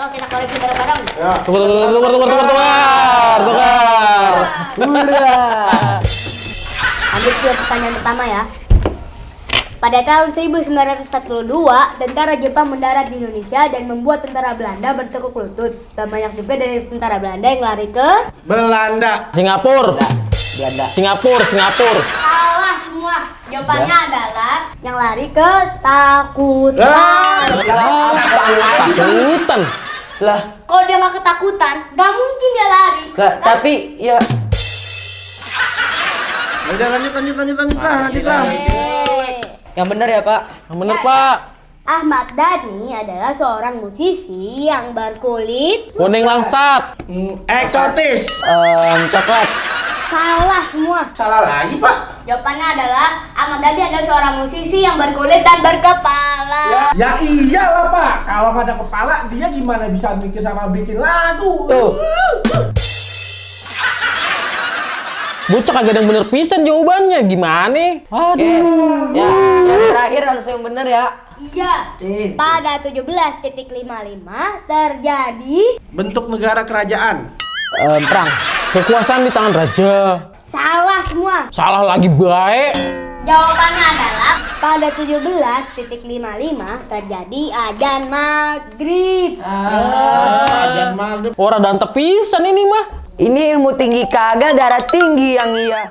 Yuk kita koleksi bareng-bareng. Ya. Tukar. Hurrah. Lanjut ke pertanyaan pertama ya. Pada tahun 1942, tentara Jepang mendarat di Indonesia dan membuat tentara Belanda bertekuk lutut. Dan banyak juga dari tentara Belanda yang lari ke Belanda. Singapura. Belanda. Singapura. salah semua. Jawabannya adalah yang lari ke takutan. Takutan. Lah, Kalau dia nggak ketakutan, nggak mungkin dia lari. lah, tapi ya Udah lanjut lah. yang benar ya, Pak. Yang bener, Pak. Ahmad Dhani adalah seorang musisi yang berkulit Kuning langsat. Eksotis. Coklat. salah semua. Salah lagi, Pak. Jawabannya adalah Ahmad Dhani adalah seorang musisi yang berkulit dan berkepala. Ya iyalah, Pak. Kalau nggak ada kepala, dia gimana bisa mikir sama bikin lagu? Tuh. Bocah kagak ada yang bener pisan jawabannya. Gimana? Oke. Aduh. Ya, yang terakhir harus yang benar ya. Iya. Pada 17.55 terjadi Bentuk negara kerajaan. Perang. Kekuasaan di tangan raja. salah semua. Salah lagi baik. Jawabannya adalah pada 17.55 terjadi adzan maghrib. Jangan maghrib. Orang dan tepisan ini mah. Ini ilmu tinggi kagak, darah tinggi yang iya.